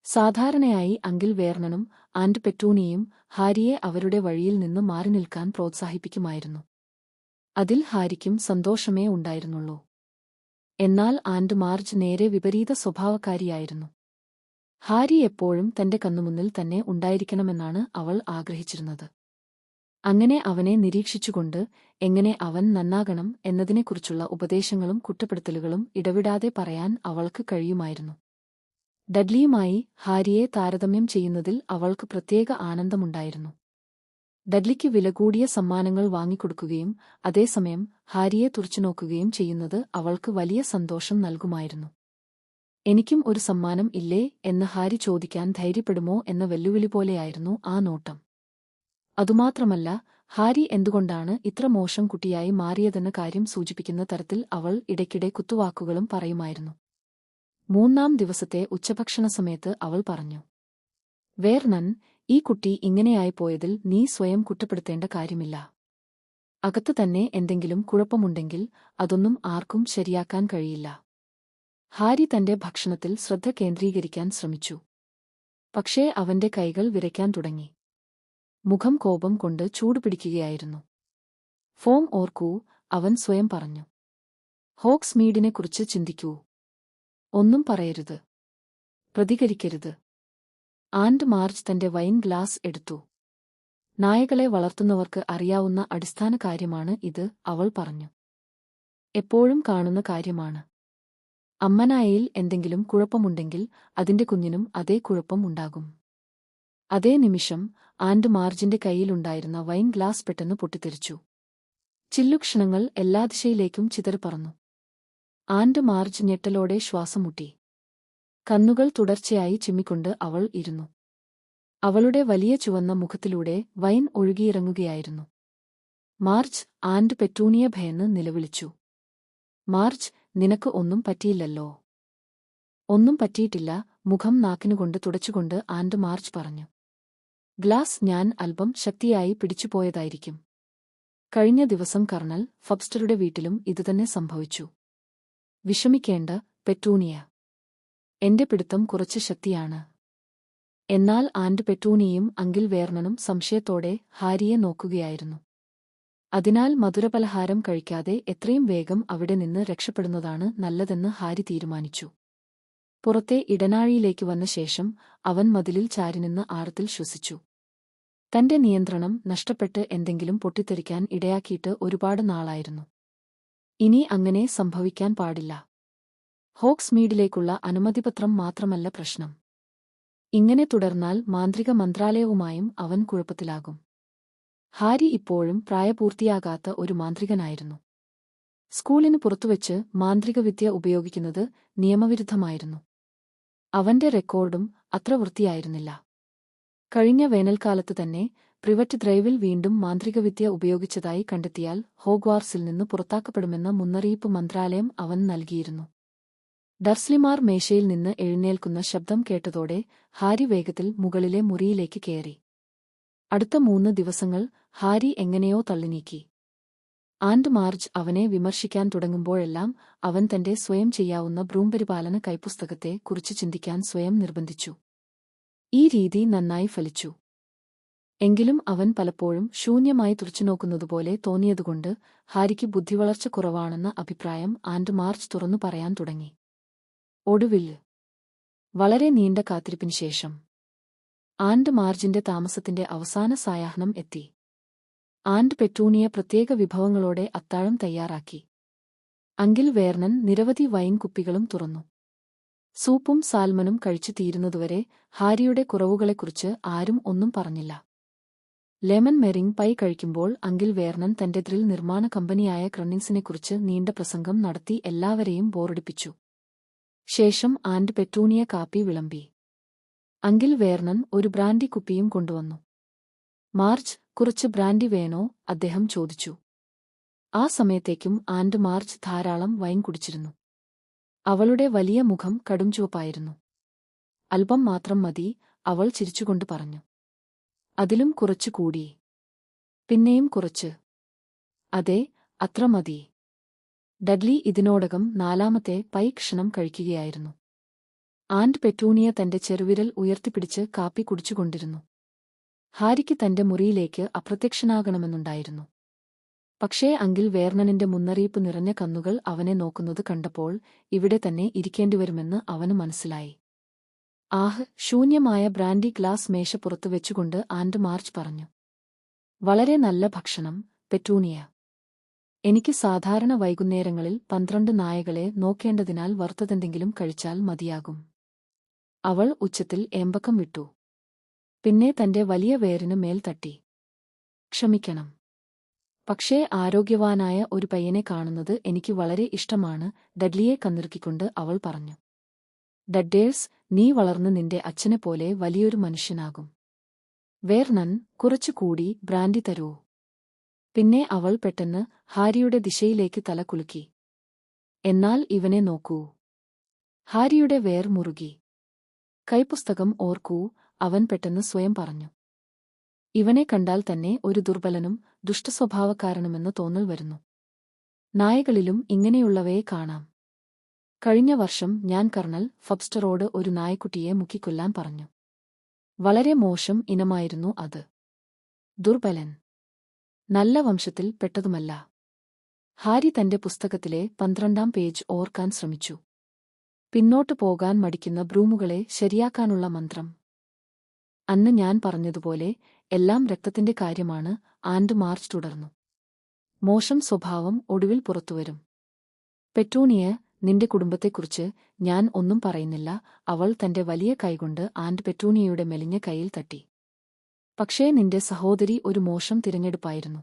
സാധാരണയായി uncle വേർണനും and പെറ്റൂണിയയും ഹാരിയെ അവരുടെ വഴിയിൽ നിന്ന് മാറി നിൽക്കാൻ പ്രോത്സാഹിപ്പിക്കുമായിരുന്നു. അതിൽ ഹാരിക്കും സന്തോഷമേ ഉണ്ടായിരുന്നുള്ളൂ. എന്നാൽ ആന്റ് മാർജ് നേരെ വിപരീത സ്വഭാവക്കാരിയായിരുന്നു. ഹാരി എപ്പോഴും തന്റെ കണ്ണുമുന്നിൽ തന്നെ ഉണ്ടായിരിക്കണമെന്നാണ് അവൾ ആഗ്രഹിച്ചിരുന്നത്. അങ്ങനെ അവനെ നിരീക്ഷിച്ചുകൊണ്ട് എങ്ങനെ അവൻ നന്നാകണം എന്നതിനെക്കുറിച്ചുള്ള ഉപദേശങ്ങളും കുറ്റപ്പെടുത്തലുകളും ഇടവിടാതെ പറയാൻ അവൾക്ക് കഴിയുമായിരുന്നു. ഡഡ്ലിയുമായി ഹാരിയെ താരതമ്യം ചെയ്യുന്നതിൽ അവൾക്ക് പ്രത്യേക ആനന്ദമുണ്ടായിരുന്നു. ഡഡ്ലിക്ക് വില കൂടിയ സമ്മാനങ്ങൾ വാങ്ങിക്കൊടുക്കുകയും അതേസമയം ഹാരിയെ തുറച്ചുനോക്കുകയും ചെയ്യുന്നത് അവൾക്ക് വലിയ സന്തോഷം നൽകുമായിരുന്നു. എനിക്കും ഒരു സമ്മാനം ഇല്ലേ എന്ന് ഹാരി ചോദിക്കാൻ ധൈര്യപ്പെടുമോ എന്ന വെല്ലുവിളി പോലെയായിരുന്നു ആ നോട്ടം. അതുമാത്രമല്ല, ഹാരി എന്തുകൊണ്ടാണ് ഇത്ര മോശം കുട്ടിയായി മാറിയതെന്ന കാര്യം സൂചിപ്പിക്കുന്ന തരത്തിൽ അവൾ ഇടയ്ക്കിടെ കുത്തുവാക്കുകളും പറയുമായിരുന്നു. 3-ാം ദിവസത്തെ ഉച്ചഭക്ഷണ സമയത്ത് അവൾ പറഞ്ഞു, വേർണൻ, ഈ കുട്ടി ഇങ്ങനെയായിപ്പോയതിൽ നീ സ്വയം കുറ്റപ്പെടുത്തേണ്ട കാര്യമില്ല. അകത്ത് തന്നെ എന്തെങ്കിലും കുഴപ്പമുണ്ടെങ്കിൽ അതൊന്നും ആർക്കും ശരിയാക്കാൻ കഴിയില്ല. ഹാരി തന്റെ ഭക്ഷണത്തിൽ ശ്രദ്ധ കേന്ദ്രീകരിക്കാൻ ശ്രമിച്ചു. പക്ഷേ അവന്റെ കൈകൾ വിറയ്ക്കാൻ തുടങ്ങി. മുഖം കോപം കൊണ്ട് ചൂടുപിടിക്കുകയായിരുന്നു. ഫോം ഓർക്കൂ, അവൻ സ്വയം പറഞ്ഞു. ഹോക്സ് മീഡിനെക്കുറിച്ച് ചിന്തിക്കൂ. ഒന്നും പറയരുത്. പ്രതികരിക്കരുത്. ആന്റ് മാർജ് തന്റെ വൈൻ ഗ്ലാസ് എടുത്തു. നായകളെ വളർത്തുന്നവർക്ക് അറിയാവുന്ന അടിസ്ഥാന കാര്യമാണ് ഇത്, അവൾ പറഞ്ഞു. എപ്പോഴും കാണുന്ന കാര്യമാണ്. അമ്മനായയിൽ എന്തെങ്കിലും കുഴപ്പമുണ്ടെങ്കിൽ അതിന്റെ കുഞ്ഞിനും അതേ കുഴപ്പം ഉണ്ടാകും. അതേ നിമിഷം ആന്റ് മാർജിന്റെ കൈയിലുണ്ടായിരുന്ന വൈൻ ഗ്ലാസ് പെട്ടെന്ന് പൊട്ടിത്തെറിച്ചു. ചില്ലുക്ഷണങ്ങൾ എല്ലാ ദിശയിലേക്കും ചിതറിപ്പറന്നു. ആന്റ് മാർജ് ഞെട്ടലോടെ ശ്വാസം മുട്ടി. കണ്ണുകൾ തുടർച്ചയായി ചിമ്മിക്കൊണ്ട് അവൾ ഇരുന്നു. അവളുടെ വലിയ ചുവന്ന മുഖത്തിലൂടെ വൈൻ ഒഴുകിയിറങ്ങുകയായിരുന്നു. മാർജ്, ആന്റ് പെറ്റൂണിയ ഭയന്ന് നിലവിളിച്ചു. മാർജ്, നിനക്ക് ഒന്നും പറ്റിയില്ലല്ലോ? ഒന്നും പറ്റിയിട്ടില്ല, മുഖം നാക്കിനുകൊണ്ട് തുടച്ചുകൊണ്ട് ആന്റ് മാർജ് പറഞ്ഞു. ഗ്ലാസ് ഞാൻ അല്പം ശക്തിയായി പിടിച്ചുപോയതായിരിക്കും. കഴിഞ്ഞ ദിവസം കർണൽ ഫബ്സ്റ്ററുടെ വീട്ടിലും ഇതുതന്നെ സംഭവിച്ചു. വിഷമിക്കേണ്ട, പെറ്റൂണിയ. എന്റെ പിടുത്തം കുറച്ച് ശക്തിയാണ്. എന്നാൽ ആന്റ് പെറ്റൂണിയയും അങ്കിൾ വേർണനും സംശയത്തോടെ ഹാരിയെ നോക്കുകയായിരുന്നു. അതിനാൽ മധുരപലഹാരം കഴിക്കാതെ എത്രയും വേഗം അവിടെ നിന്ന് രക്ഷപ്പെടുന്നതാണ് നല്ലതെന്ന് ഹാരി തീരുമാനിച്ചു. പുറത്തെ ഇടനാഴിയിലേക്ക് വന്ന ശേഷം അവൻ മതിലിൽ ചാരിനിന്ന് ആഴത്തിൽ ശ്വസിച്ചു. തന്റെ നിയന്ത്രണം നഷ്ടപ്പെട്ട് എന്തെങ്കിലും പൊട്ടിത്തെറിക്കാൻ ഇടയാക്കിയിട്ട് ഒരുപാട് നാളായിരുന്നു. ഇനി അങ്ങനെ സംഭവിക്കാൻ പാടില്ല. ഹോക്സ് മീഡിലേക്കുള്ള അനുമതിപത്രം മാത്രമല്ല പ്രശ്നം. ഇങ്ങനെ തുടർന്നാൽ മാന്ത്രിക മന്ത്രാലയവുമായും അവൻ കുഴപ്പത്തിലാകും. ഹാരി ഇപ്പോഴും പ്രായപൂർത്തിയാകാത്ത ഒരു മാന്ത്രികനായിരുന്നു. സ്കൂളിന് പുറത്തുവച്ച് മാന്ത്രികവിദ്യ ഉപയോഗിക്കുന്നത് നിയമവിരുദ്ധമായിരുന്നു. അവന്റെ റെക്കോർഡും അത്ര വൃത്തിയായിരുന്നില്ല. കഴിഞ്ഞ വേനൽക്കാലത്ത് തന്നെ പ്രിവറ്റ് ഡ്രൈവിൽ വീണ്ടും മാന്ത്രികവിദ്യ ഉപയോഗിച്ചതായി കണ്ടെത്തിയാൽ ഹോഗ്വാർട്സിൽ നിന്ന് പുറത്താക്കപ്പെടുമെന്ന മുന്നറിയിപ്പ് മന്ത്രാലയം അവൻ നൽകിയിരുന്നു. ഡർസ്ലിമാർ മേശയിൽ നിന്ന് എഴുന്നേൽക്കുന്ന ശബ്ദം കേട്ടതോടെ ഹാരി വേഗത്തിൽ മുകളിലെ മുറിയിലേക്ക് കയറി. അടുത്ത 3 ദിവസങ്ങൾ ഹാരി എങ്ങനെയോ തള്ളിനീക്കി. ആന്റ് മാർജ് അവനെ വിമർശിക്കാൻ തുടങ്ങുമ്പോഴെല്ലാം അവൻ തന്റെ സ്വയം ചെയ്യാവുന്ന ബ്രൂംപരിപാലന കൈപ്പുസ്തകത്തെ കുറിച്ച് ചിന്തിക്കാൻ സ്വയം നിർബന്ധിച്ചു. ഈ രീതി നന്നായി ഫലിച്ചു. എങ്കിലും അവൻ പലപ്പോഴും ശൂന്യമായി തുറച്ചുനോക്കുന്നതുപോലെ തോന്നിയതുകൊണ്ട് ഹാരിക്ക് ബുദ്ധിവളർച്ച കുറവാണെന്ന അഭിപ്രായം ആന്റ് മാർജ് തുറന്നു പറയാൻ തുടങ്ങി. ഒടുവിൽ വളരെ നീണ്ട കാത്തിരിപ്പിന് ശേഷം ആന്റ് മാർജിന്റെ താമസത്തിന്റെ അവസാന സായാഹ്നം എത്തി. ആന്റ് പെറ്റൂണിയ പ്രത്യേക വിഭവങ്ങളോടെ അത്താഴം തയ്യാറാക്കി. അങ്കിൾ വേർണൻ നിരവധി വൈൻ കുപ്പികളും തുറന്നു. സൂപ്പും സാൽമനും കഴിച്ചു തീരുന്നതുവരെ ഹാരിയുടെ കുറവുകളെക്കുറിച്ച് ആരും ഒന്നും പറഞ്ഞില്ല. ലെമൺ മെറിംഗ് പൈ കഴിക്കുമ്പോൾ അങ്കിൾ വേർണൻ തന്റെ ഡ്രിൽ നിർമ്മാണ കമ്പനിയായ ക്രണ്ണിങ്സിനെക്കുറിച്ച് നീണ്ട പ്രസംഗം നടത്തി എല്ലാവരെയും ബോറടിപ്പിച്ചു. ശേഷം ആന്റ് പെറ്റൂണിയ കാപ്പി വിളമ്പി. അങ്കിൾ വേർണൻ ഒരു ബ്രാൻഡി കുപ്പിയും കൊണ്ടുവന്നു. മാർജ്, കുറച്ച് ബ്രാൻഡി വേണോ? അദ്ദേഹം ചോദിച്ചു. ആ സമയത്തേക്കും ആന്റ് മാർജ് ധാരാളം വൈൻ കുടിച്ചിരുന്നു. അവളുടെ വലിയ മുഖം കടുംചുവപ്പായിരുന്നു. അല്പം മാത്രം മതി, അവൾ ചിരിച്ചുകൊണ്ട് പറഞ്ഞു. അതിലും കുറച്ചു കൂടി. പിന്നെയും കുറച്ച്. അതെ, അത്ര മതി. ഡഡ്ലി ഇതിനോടകം 4-ാമത്തെ പൈ ക്ഷണം കഴിക്കുകയായിരുന്നു. ആന്റ് പെറ്റൂണിയ തന്റെ ചെറുവിരൽ ഉയർത്തിപ്പിടിച്ച് കാപ്പി കുടിച്ചുകൊണ്ടിരുന്നു. ഹാരിക്ക് തന്റെ മുറിയിലേക്ക് അപ്രത്യക്ഷനാകണമെന്നുണ്ടായിരുന്നു. പക്ഷേ അങ്കിൾ വേർണനിന്റെ മുന്നറിയിപ്പ് നിറഞ്ഞ കണ്ണുകൾ അവനെ നോക്കുന്നത് കണ്ടപ്പോൾ ഇവിടെ തന്നെ ഇരിക്കേണ്ടിവരുമെന്ന് അവനു മനസ്സിലായി. ആഹ്! ശൂന്യമായ ബ്രാൻഡി ഗ്ലാസ് മേശപ്പുറത്ത് വെച്ചുകൊണ്ട് ആന്റ് മാർച്ച് പറഞ്ഞു. വളരെ നല്ല ഭക്ഷണം, പെറ്റൂണിയ. എനിക്ക് സാധാരണ വൈകുന്നേരങ്ങളിൽ 12 നായകളെ നോക്കേണ്ടതിനാൽ വറുത്തതെന്തെങ്കിലും കഴിച്ചാൽ മതിയാകും. അവൾ ഉച്ചത്തിൽ ഏമ്പക്കം വിട്ടു. പിന്നെ തന്റെ വലിയ വേരിന് മേൽ തട്ടി. ക്ഷമിക്കണം. പക്ഷേ ആരോഗ്യവാനായ ഒരു പയ്യനെ കാണുന്നത് എനിക്ക് വളരെ ഇഷ്ടമാണ്, ഡഡ്ലിയെ കണ്ണിറുക്കിക്കൊണ്ട് അവൾ പറഞ്ഞു. ഡഡ്ഡേഴ്സ്, നീ വളർന്ന് നിന്റെ അച്ഛനെപ്പോലെ വലിയൊരു മനുഷ്യനാകും. വേർണൻ, കുറച്ചുകൂടി ബ്രാൻഡി തരൂ. പിന്നെ അവൾ പെട്ടെന്ന് ഹാരിയുടെ ദിശയിലേക്ക് തല കുലുക്കി. എന്നാൽ ഇവനെ നോക്കൂ. ഹാരിയുടെ വേർ മുറുകി. കൈപ്പുസ്തകം ഓർക്കൂ, അവൻ പെട്ടെന്ന് സ്വയം പറഞ്ഞു. ഇവനെ കണ്ടാൽ തന്നെ ഒരു ദുർബലനും ദുഷ്ടസ്വഭാവക്കാരനുമെന്ന് തോന്നൽ വരുന്നു. നായകളിലും ഇങ്ങനെയുള്ളവയെ കാണാം. കഴിഞ്ഞ വർഷം ഞാൻ കർണൽ ഫബ്സ്റ്ററോട് ഒരു നായക്കുട്ടിയെ മുക്കിക്കൊല്ലാൻ പറഞ്ഞു. വളരെ മോശം ഇനമായിരുന്നു അത്. ദുർബലൻ. നല്ല വംശത്തിൽ പെട്ടതുമല്ല. ഹാരി തന്റെ പുസ്തകത്തിലെ 12-ാം പേജ് ഓർക്കാൻ ശ്രമിച്ചു. പിന്നോട്ടു പോകാൻ മടിക്കുന്ന ബ്രൂമുകളെ ശരിയാക്കാനുള്ള മന്ത്രം. അന്ന് ഞാൻ പറഞ്ഞതുപോലെ എല്ലാം രക്തത്തിന്റെ കാര്യമാണ്, ആന്റ് മാർച്ച് തുടർന്നു. മോശം സ്വഭാവം ഒടുവിൽ പുറത്തുവരും. പെറ്റൂണിയ, നിന്റെ കുടുംബത്തെക്കുറിച്ച് ഞാൻ ഒന്നും പറയുന്നില്ല. അവൾ തന്റെ വലിയ കൈകൊണ്ട് ആന്റ് പെറ്റൂണിയയുടെ മെലിഞ്ഞ കൈയിൽ തട്ടി. പക്ഷേ നിന്റെ സഹോദരി ഒരു മോശം തിരഞ്ഞെടുപ്പായിരുന്നു.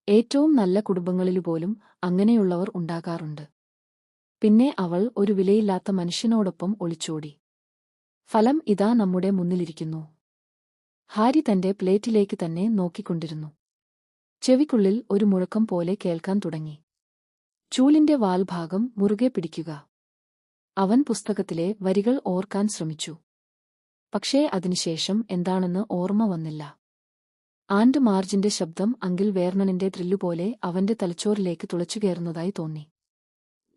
ഏറ്റവും നല്ല കുടുംബങ്ങളിലുപോലും അങ്ങനെയുള്ളവർ ഉണ്ടാകാറുണ്ട്. പിന്നെ അവൾ ഒരു വിലയില്ലാത്ത മനുഷ്യനോടൊപ്പം ഒളിച്ചോടി. ഫലം ഇതാ നമ്മുടെ മുന്നിലിരിക്കുന്നു. ഹാരി തന്റെ പ്ലേറ്റിലേക്ക് തന്നെ നോക്കിക്കൊണ്ടിരുന്നു. ചെവിക്കുള്ളിൽ ഒരു മുഴക്കം പോലെ കേൾക്കാൻ തുടങ്ങി. ചൂലിന്റെ വാൽഭാഗം മുറുകെ പിടിക്കുക. അവൻ പുസ്തകത്തിലെ വരികൾ ഓർക്കാൻ ശ്രമിച്ചു. പക്ഷേ അതിനുശേഷം എന്താണെന്ന് ഓർമ്മ വന്നില്ല. ആന്റ് മാർജിന്റെ ശബ്ദം അങ്കിൾ വേർണനിന്റെ ഡ്രില്ലുപോലെ അവന്റെ തലച്ചോറിലേക്ക് തുളച്ചുകയറുന്നതായി തോന്നി.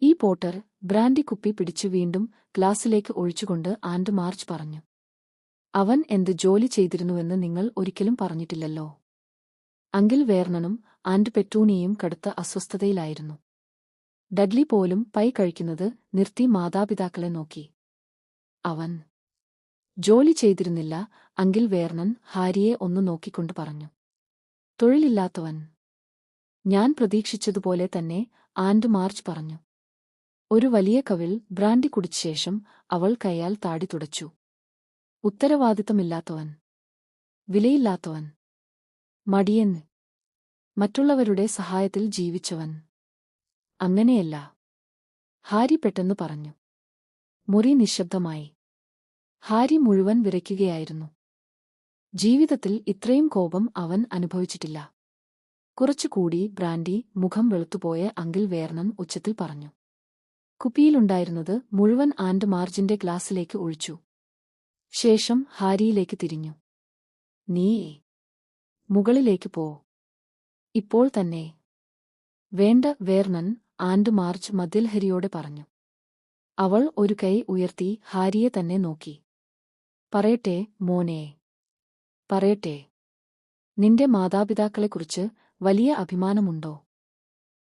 ഈ പോട്ടർ ബ്രാൻഡി കുപ്പി പിടിച്ചു വീണ്ടും ഗ്ലാസിലേക്ക് ഒഴിച്ചുകൊണ്ട് ആന്റ് മാർച്ച് പറഞ്ഞു. അവൻ എന്ത് ജോലി ചെയ്തിരുന്നുവെന്ന് നിങ്ങൾ ഒരിക്കലും പറഞ്ഞിട്ടില്ലല്ലോ. അങ്കിൾ വേർണനും ആന്റ് പെറ്റൂണിയയും കടുത്ത അസ്വസ്ഥതയിലായിരുന്നു. ഡഡ്ലി പോലും പൈ കഴിക്കുന്നത് നിർത്തി മാതാപിതാക്കളെ നോക്കി. അവൻ ജോലി ചെയ്തിരുന്നില്ല, അങ്കിൾ വേർണൻ ഹാരിയെ ഒന്ന് നോക്കിക്കൊണ്ട് പറഞ്ഞു. തൊഴിലില്ലാത്തവൻ. ഞാൻ പ്രതീക്ഷിച്ചതുപോലെ തന്നെ, ആന്റ് മാർച്ച് പറഞ്ഞു. ഒരു വലിയ കവിൾ ബ്രാൻഡി കുടിച്ച ശേഷം അവൾ കൈയാൽ താടി തുടച്ചു. ഉത്തരവാദിത്തമില്ലാത്തവൻ. വിലയില്ലാത്തവൻ. മടിയൻ. മറ്റുള്ളവരുടെ സഹായത്തിൽ ജീവിച്ചവൻ. അങ്ങനെയല്ല. ഹാരി പെട്ടെന്ന് പറഞ്ഞു. മുറി നിശബ്ദമായി. ഹാരി മുഴുവൻ വിറയ്ക്കുകയായിരുന്നു. ജീവിതത്തിൽ ഇത്രയും കോപം അവൻ അനുഭവിച്ചിട്ടില്ല. കുറച്ചുകൂടി ബ്രാൻഡി, മുഖം വെളുത്തുപോയ അങ്കിൾ വേർണൻ ഉച്ചത്തിൽ പറഞ്ഞു. കുപ്പിയിലുണ്ടായിരുന്നത് മുഴുവൻ ആന്റ് മാർജിന്റെ ഗ്ലാസ്സിലേക്ക് ഒഴിച്ചു. ശേഷം ഹാരിയിലേക്ക് തിരിഞ്ഞു. നീ മുകളിലേക്ക് പോ. ഇപ്പോൾ തന്നെ. വേണ്ട വേർണൻ, ആന്റ് മാർച്ച് മദ്യലഹരിയോടെ പറഞ്ഞു. അവൾ ഒരു കൈ ഉയർത്തി ഹാരിയെ തന്നെ നോക്കി. പറയട്ടെ മോനെ. പറയട്ടെ. നിന്റെ മാതാപിതാക്കളെക്കുറിച്ച് വലിയ അഭിമാനമുണ്ടോ?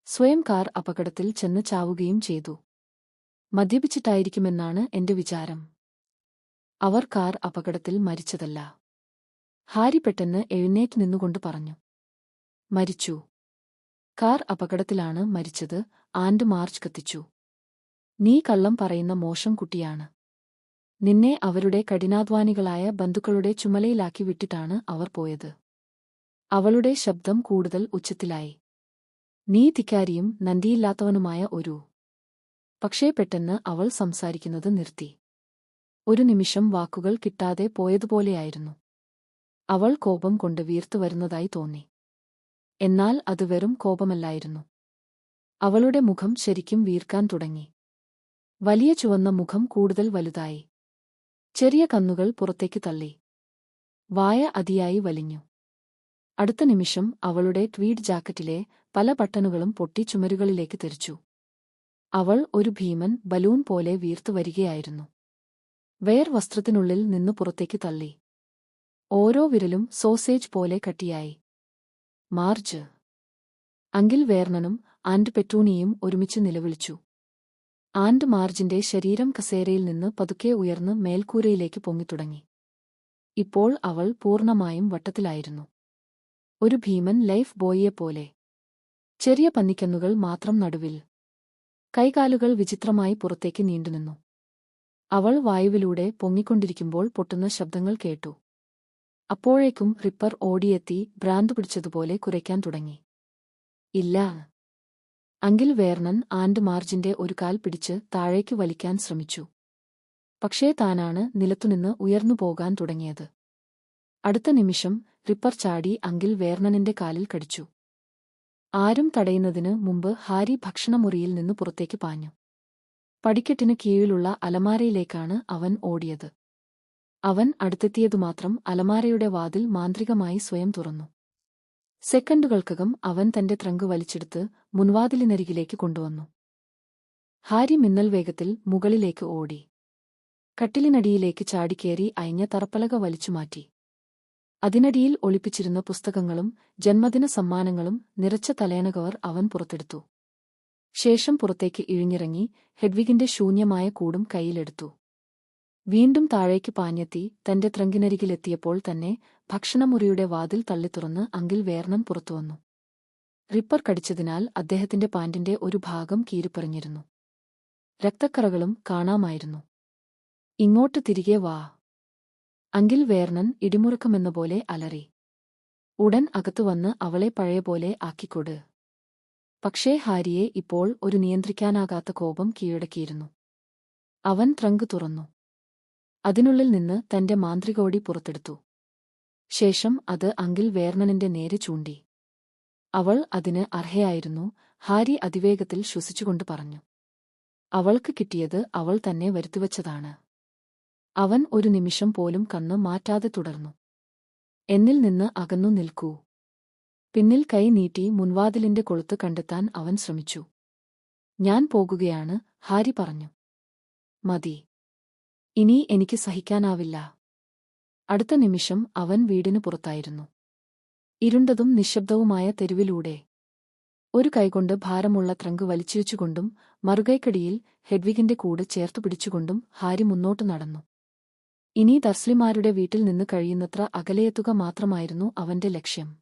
സ്വയം കാർ അപകടത്തിൽ ചെന്ന് ചാവുകയും ചെയ്തു. മദ്യപിച്ചിട്ടായിരിക്കുമെന്നാണ് എന്റെ വിചാരം. അവർ കാർ അപകടത്തിൽ മരിച്ചതല്ല. ഹാരി പെട്ടെന്ന് എഴുന്നേറ്റ് നിന്നുകൊണ്ട് പറഞ്ഞു. മരിച്ചു. കാർ അപകടത്തിലാണ് മരിച്ചത്, ആന്റ് മാർച്ച് കത്തിച്ചു. നീ കള്ളം പറയുന്ന മോശം കുട്ടിയാണ്. നിന്നെ അവരുടെ കഠിനാധ്വാനികളായ ബന്ധുക്കളുടെ ചുമലയിലാക്കി വിട്ടിട്ടാണ് അവർ പോയത്. അവളുടെ ശബ്ദം കൂടുതൽ ഉച്ചത്തിലായി. നീ ധിക്കാരിയും നന്ദിയില്ലാത്തവനുമായ ഒരു. പക്ഷേ പെട്ടെന്ന് അവൾ സംസാരിക്കുന്നത് നിർത്തി. ഒരു നിമിഷം വാക്കുകൾ കിട്ടാതെ പോയതുപോലെയായിരുന്നു. അവൾ കോപം കൊണ്ട് വീർത്തു വരുന്നതായി തോന്നി. എന്നാൽ അത് വെറും കോപമല്ലായിരുന്നു. അവളുടെ മുഖം ശരിക്കും വീർക്കാൻ തുടങ്ങി. വലിയ ചുവന്ന മുഖം കൂടുതൽ വലുതായി. ചെറിയ കണ്ണുകൾ പുറത്തേക്ക് തള്ളി. വായ അതിയായി വലിഞ്ഞു. അടുത്ത നിമിഷം അവളുടെ ട്വീഡ് ജാക്കറ്റിലെ പല ബട്ടണുകളും പൊട്ടി ചുമരുകളിലേക്ക് തെറിച്ചു. അവൾ ഒരു ഭീമൻ ബലൂൺ പോലെ വീർത്തു വരികയായിരുന്നു. വെയർ വസ്ത്രത്തിനുള്ളിൽ നിന്ന് പുറത്തേക്ക് തള്ളി. ഓരോ വിരലും സോസേജ് പോലെ കട്ടിയായി. മാർജ്! അങ്കിൾ വേർണനും ആൻഡ് പെറ്റൂണിയും ഒരുമിച്ച് നിലവിളിച്ചു. ആൻഡ് മാർജിന്റെ ശരീരം കസേരയിൽ നിന്ന് പതുക്കെ ഉയർന്ന് മേൽക്കൂരയിലേക്ക് പൊങ്ങിത്തുടങ്ങി. ഇപ്പോൾ അവൾ പൂർണ്ണമായും വട്ടത്തിലായിരുന്നു. ഒരു ഭീമൻ ലൈഫ് ബോയിയെപ്പോലെ. ചെറിയ പന്നിക്കന്നുകൾ മാത്രം നടുവിൽ. കൈകാലുകൾ വിചിത്രമായി പുറത്തേക്ക് നീണ്ടുനിന്നു. അവൾ വായുവിലൂടെ പൊങ്ങിക്കൊണ്ടിരിക്കുമ്പോൾ പൊട്ടുന്ന ശബ്ദങ്ങൾ കേട്ടു. അപ്പോഴേക്കും റിപ്പർ ഓടിയെത്തി ഭ്രാന്തു പിടിച്ചതുപോലെ കുരയ്ക്കാൻ തുടങ്ങി. ഇല്ല! അങ്കിൾ വേർണൻ ആൻഡ് മാർജിന്റെ ഒരു കാൽ പിടിച്ച് താഴേക്ക് വലിക്കാൻ ശ്രമിച്ചു. പക്ഷേ താനാണ് നിലത്തുനിന്ന് ഉയർന്നു പോകാൻ തുടങ്ങിയത്. അടുത്ത നിമിഷം റിപ്പർ ചാടി അങ്കിൾ വേർണനിന്റെ കാലിൽ കടിച്ചു. ആരും തടയുന്നതിന് മുമ്പ് ഹാരി ഭക്ഷണമുറിയിൽ നിന്ന് പുറത്തേക്ക് പാഞ്ഞു. പടിക്കെട്ടിന് കീഴിലുള്ള അലമാരയിലേക്കാണ് അവൻ ഓടിയത്. അവൻ അടുത്തെത്തിയതുമാത്രം അലമാരയുടെ വാതിൽ മാന്ത്രികമായി സ്വയം തുറന്നു. സെക്കൻഡുകൾക്കകം അവൻ തന്റെ ട്രങ്ക് വലിച്ചെടുത്ത് മുൻവാതിലിനരികിലേക്ക് കൊണ്ടുവന്നു. ഹാരി മിന്നൽ വേഗത്തിൽ മുകളിലേക്ക് ഓടി. കട്ടിലിനടിയിലേക്ക് ചാടിക്കേറി അയഞ്ഞ തറപ്പലക വലിച്ചുമാറ്റി. അതിനടിയിൽ ഒളിപ്പിച്ചിരുന്ന പുസ്തകങ്ങളും ജന്മദിന സമ്മാനങ്ങളും നിറച്ച തലയണകവർ അവൻ പുറത്തെടുത്തു. ശേഷം പുറത്തേക്ക് ഇഴിഞ്ഞിറങ്ങി ഹെഡ്വിഗിന്റെ ശൂന്യമായ കൂടും കൈയിലെടുത്തു. വീണ്ടും താഴേക്ക് പാഞ്ഞെത്തി തന്റെ ട്രങ്കിനരികിലെത്തിയപ്പോൾ തന്നെ ഭക്ഷണമുറിയുടെ വാതിൽ തള്ളിത്തുറന്ന് അങ്കിൾ വേർണൻ പുറത്തുവന്നു. റിപ്പർ കടിച്ചതിനാൽ അദ്ദേഹത്തിന്റെ പാന്റിന്റെ ഒരു ഭാഗം കീറിപ്പറിഞ്ഞിരുന്നു. രക്തക്കറകളും കാണാമായിരുന്നു. ഇങ്ങോട്ട് തിരികെ വാ! അങ്കിൾ വേർണൻ ഇടിമുഴക്കമെന്നപോലെ അലറി. ഉടൻ അകത്തുവന്ന് അവളെ പഴയപോലെ ആക്കിക്കൊട്. പക്ഷേ ഹാരിയെ ഇപ്പോൾ ഒരു നിയന്ത്രിക്കാനാകാത്ത കോപം കീഴടക്കിയിരുന്നു. അവൻ ട്രങ്ക് തുറന്നു. അതിനുള്ളിൽ നിന്ന് തന്റെ മാന്ത്രികോടി പുറത്തെടുത്തു. ശേഷം അത് അങ്കിൾ വേർണനിന്റെ നേരെ ചൂണ്ടി. അവൾ അതിന് അർഹയായിരുന്നു, ഹാരി അതിവേഗത്തിൽ ശ്വസിച്ചുകൊണ്ട് പറഞ്ഞു. അവൾക്ക് കിട്ടിയത് അവൾ തന്നെ വരുത്തിവച്ചതാണ്. അവൻ ഒരു നിമിഷം പോലും കണ്ണ് മാറ്റാതെ തുടർന്നു. എന്നിൽ നിന്ന് അകന്നു നിൽക്കൂ. പിന്നിൽ കൈ നീട്ടി മുൻവാതിലിന്റെ കൊളുത്ത് കണ്ടെത്താൻ അവൻ ശ്രമിച്ചു. ഞാൻ പോകുകയാണ്, ഹാരി പറഞ്ഞു. മതി. ഇനി എനിക്ക് സഹിക്കാനാവില്ല. അടുത്ത നിമിഷം അവൻ വീടിന് പുറത്തായിരുന്നു. ഇരുണ്ടതും നിശ്ശബ്ദവുമായ തെരുവിലൂടെ. ഒരു കൈകൊണ്ട് ഭാരമുള്ള ട്രങ്ക് വലിച്ചിഴച്ചുകൊണ്ടും മറുകൈക്കടിയിൽ ഹെഡ്വിഗിന്റെ കൂട് ചേർത്തുപിടിച്ചുകൊണ്ടും ഹാരി മുന്നോട്ടു നടന്നു. ഇനി ദർസ്ലിമാരുടെ വീട്ടിൽ നിന്ന് കഴിയുന്നത്ര അകലെയെത്തുക മാത്രമായിരുന്നു അവന്റെ ലക്ഷ്യം.